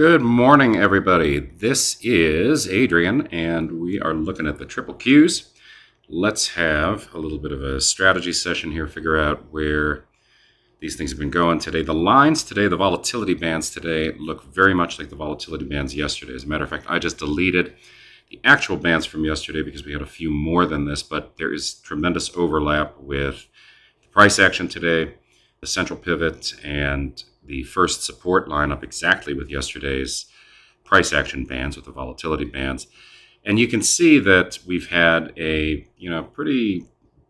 Good morning, everybody. This is Adrian, and we are looking at the triple Qs. Let's have a little bit of a strategy session here, figure out where these things have been going today. The lines today, the volatility bands today, look very much like the volatility bands yesterday. As a matter of fact, I just deleted the actual bands from yesterday because we had a few more than this, but there is tremendous overlap with the price action today, the central pivot, and the first support line up exactly with yesterday's price action bands, with the volatility bands. And you can see that we've had a pretty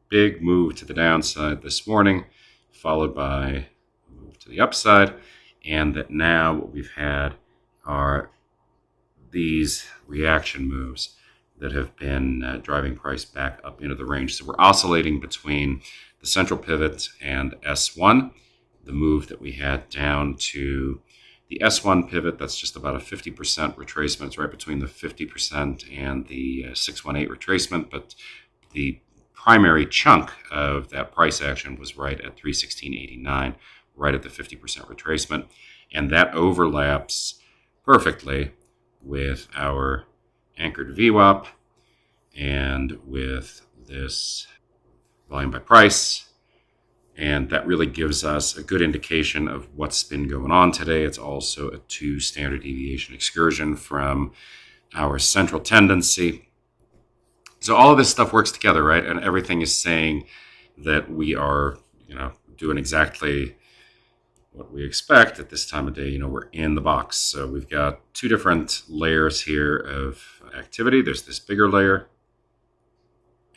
big move to the downside this morning, followed by a move to the upside, and that now what we've had are these reaction moves that have been driving price back up into the range. So we're oscillating between the central pivot and S1. The move that we had down to the S1 pivot, that's just about a 50% retracement. It's right between the 50% and the 618 retracement, but the primary chunk of that price action was right at 316.89, right at the 50% retracement, and that overlaps perfectly with our anchored VWAP and with this volume by price. And that really gives us a good indication of what's been going on today. It's also a 2 standard deviation excursion from our central tendency. So all of this stuff works together, right? And everything is saying that we are, doing exactly what we expect at this time of day. We're in the box. So we've got 2 different layers here of activity. There's this bigger layer,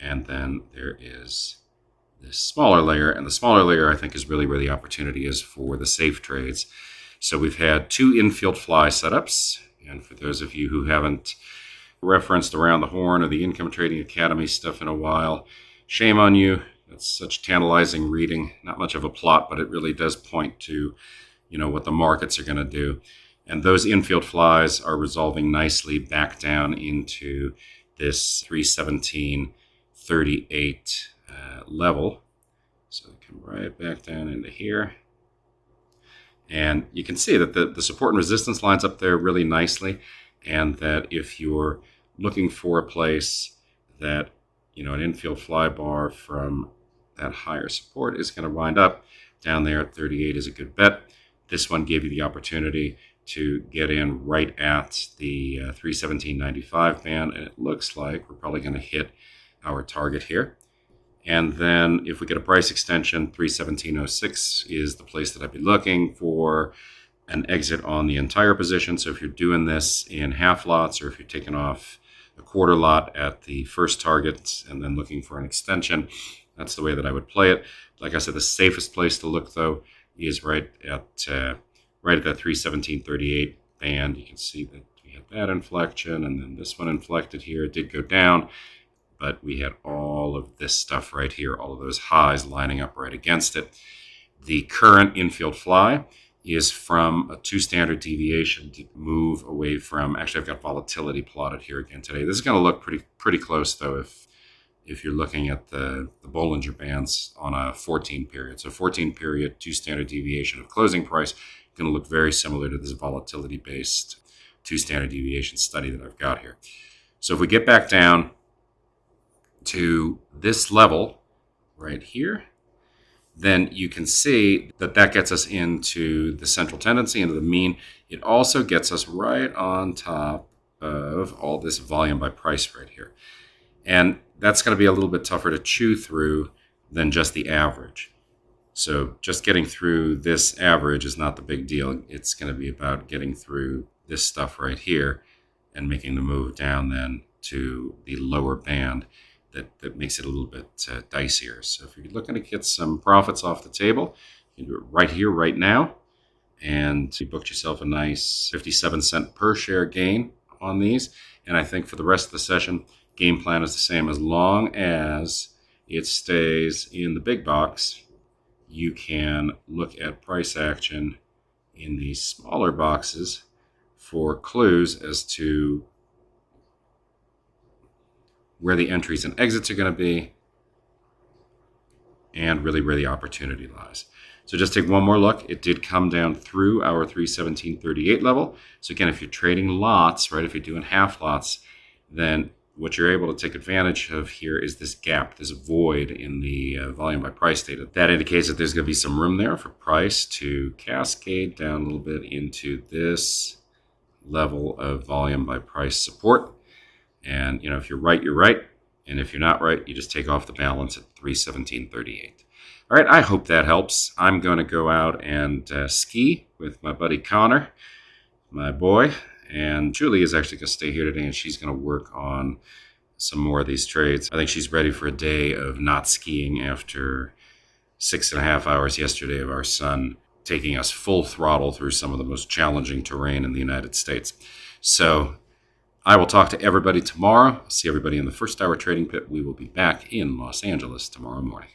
and then there is this smaller layer, and the smaller layer I think is really where the opportunity is for the safe trades. So we've had 2 infield fly setups, and for those of you who haven't referenced Around the Horn or the Income Trading Academy stuff in a while, shame on you. That's such tantalizing reading. Not much of a plot, but it really does point to what the markets are going to do. And those infield flies are resolving nicely back down into this 317.38 level. So come right back down into here. And you can see that the support and resistance lines up there really nicely, and that if you're looking for a place that, an infield fly bar from that higher support is going to wind up down there at 38 is a good bet. This one gave you the opportunity to get in right at the 317.95 band, and it looks like we're probably going to hit our target here. And then if we get a price extension, 317.06 is the place that I'd be looking for an exit on the entire position. So if you're doing this in half lots, or if you're taking off a quarter lot at the first target and then looking for an extension, that's the way that I would play it. Like I said, the safest place to look, though, is right at that 317.38 band. You can see that we had that inflection, and then this one inflected here. It did go down, but we had all of this stuff right here, all of those highs lining up right against it. The current infield fly is from a 2 standard deviation to move away from. Actually, I've got volatility plotted here again today. This is going to look pretty close, though, if you're looking at the Bollinger Bands on a 14 period. So 14 period, 2 standard deviation of closing price, going to look very similar to this volatility-based 2 standard deviation study that I've got here. So if we get back down to this level right here, then you can see that gets us into the central tendency, into the mean. It also gets us right on top of all this volume by price right here. And that's going to be a little bit tougher to chew through than just the average. So just getting through this average is not the big deal. It's going to be about getting through this stuff right here and making the move down then to the lower band. That makes it a little bit dicier. So if you're looking to get some profits off the table, you can do it right here, right now. And you booked yourself a nice 57-cent per share gain on these. And I think for the rest of the session, game plan is the same. As long as it stays in the big box, you can look at price action in these smaller boxes for clues as to where the entries and exits are going to be, and really where the opportunity lies. So just take one more look. It did come down through our 317.38 level. So again, if you're trading lots, right, if you're doing half lots, then what you're able to take advantage of here is this gap, this void in the volume by price data. That indicates that there's going to be some room there for price to cascade down a little bit into this level of volume by price support. And, if you're right, you're right. And if you're not right, you just take off the balance at 317.38. All right, I hope that helps. I'm going to go out and ski with my buddy Connor, my boy. And Julie is actually going to stay here today, and she's going to work on some more of these trades. I think she's ready for a day of not skiing after 6.5 hours yesterday of our son taking us full throttle through some of the most challenging terrain in the United States. So I will talk to everybody tomorrow. See everybody in the first hour trading pit. We will be back in Los Angeles tomorrow morning.